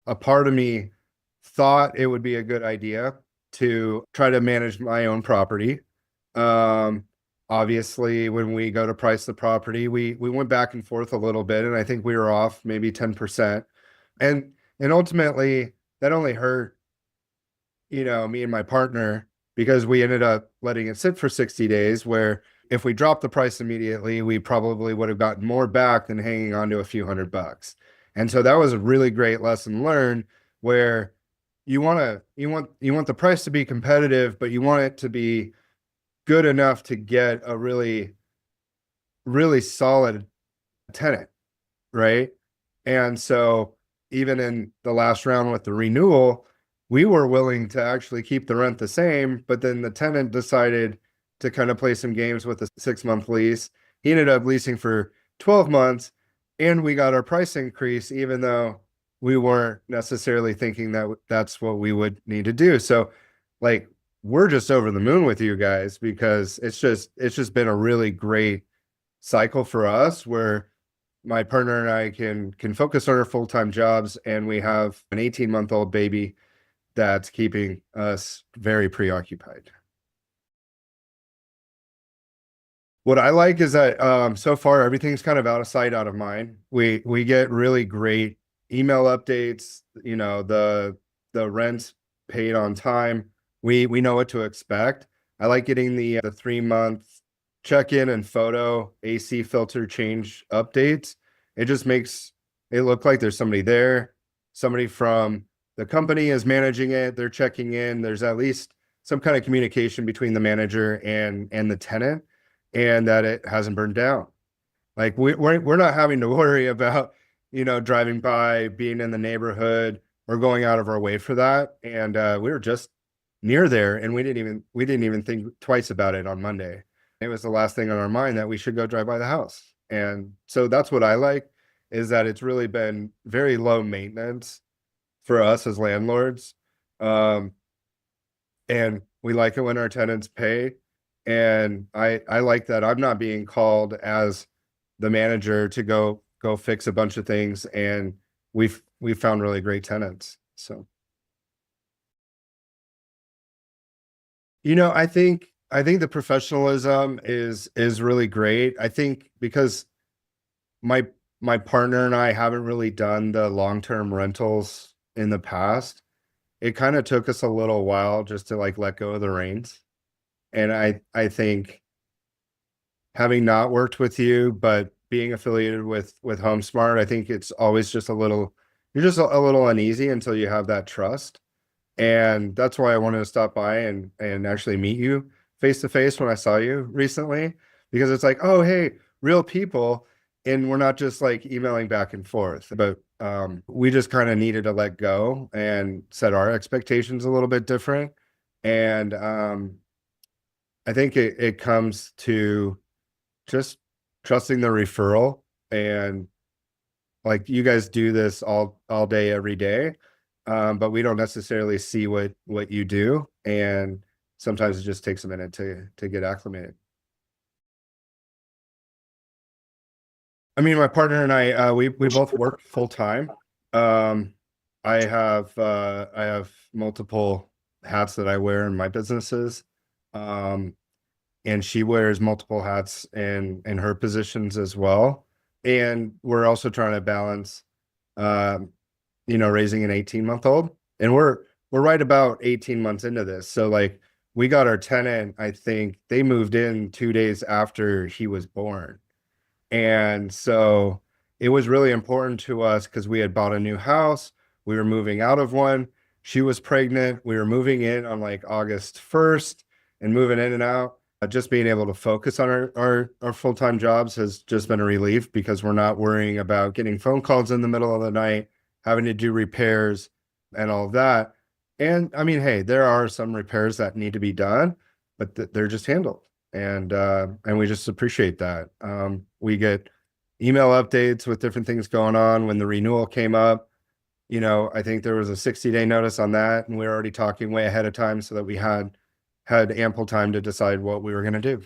a part of me thought it would be a good idea to try to manage my own property. Um, Obviously, when we go to price the property, we went back and forth a little bit, and I think we were off maybe 10%. And and ultimately that only hurt, me and my partner, because we ended up letting it sit for 60 days, where if we dropped the price immediately, we probably would have gotten more back than hanging on to a few $100. And so that was a really great lesson learned, where you want the price to be competitive, but you want it to be good enough to get a really, really solid tenant, right? And so even in the last round with the renewal, we were willing to actually keep the rent the same, but then the tenant decided to kind of play some games with a 6-month lease. He ended up leasing for 12 months, and we got our price increase, even though we weren't necessarily thinking that that's what we would need to do. So, like, we're just over the moon with you guys, because it's just been a really great cycle for us, where my partner and I can focus on our full-time jobs, and we have an 18-month-old baby that's keeping us very preoccupied. What I like is that so far everything's kind of out of sight, out of mind. We get really great email updates, the rent's paid on time. We know what to expect. I like getting the 3-month check-in and photo AC filter change updates. It just makes it look like there's somebody there. Somebody from the company is managing it. They're checking in. There's at least some kind of communication between the manager and the tenant, and that it hasn't burned down. Like, we're not having to worry about, driving by, being in the neighborhood, or going out of our way for that. And we were just near there, and we didn't even think twice about it on Monday. It was the last thing on our mind that we should go drive by the house. And so that's what I like, is that it's really been very low maintenance for us as landlords. Um, and we like it when our tenants pay. And I like that I'm not being called as the manager to go fix a bunch of things, and we've found really great tenants. So, I think the professionalism is really great. I think because my my partner and I haven't really done the long-term rentals in the past. It kind of took us a little while just to, like, let go of the reins. And I think, having not worked with you, but being affiliated with HomeSmart, I think it's always just a little, you're just a little uneasy until you have that trust. And that's why I wanted to stop by and actually meet you face to face when I saw you recently, because it's like, oh, hey, real people, and we're not just like emailing back and forth. But we just kind of needed to let go and set our expectations a little bit different. And I think it comes to just trusting the referral. And, like, you guys do this all day every day, but we don't necessarily see what you do, and sometimes it just takes a minute to get acclimated. I mean, my partner and I, we both work full time. Um, I have multiple hats that I wear in my businesses. Um, and she wears multiple hats in her positions as well. And we're also trying to balance, um, raising an 18-month-old. And we're right about 18 months into this. So, like, we got our tenant, I think they moved in 2 days after he was born. And so it was really important to us, because we had bought a new house. We were moving out of one. She was pregnant. We were moving in on, like, August 1st and moving in and out. Just being able to focus on our full-time jobs has just been a relief, because we're not worrying about getting phone calls in the middle of the night, having to do repairs and all of that. And I mean, hey, there are some repairs that need to be done, but they're just handled. And we just appreciate that. We get email updates with different things going on. When the renewal came up, I think there was a 60-day notice on that, and we were already talking way ahead of time, so that we had ample time to decide what we were going to do.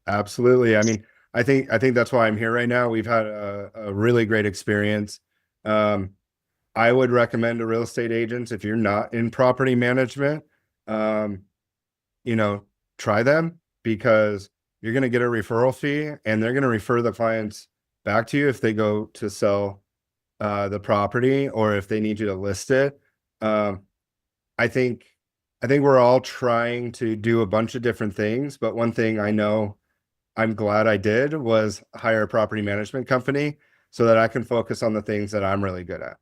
Absolutely. I mean, I think that's why I'm here right now. We've had a really great experience. Um, I would recommend to real estate agents, if you're not in property management, um, you know, try them, because you're going to get a referral fee and they're going to refer the clients back to you if they go to sell the property, or if they need you to list it. Um, I think I think we're all trying to do a bunch of different things, but one thing I know I'm glad I did was hire a property management company so that I can focus on the things that I'm really good at.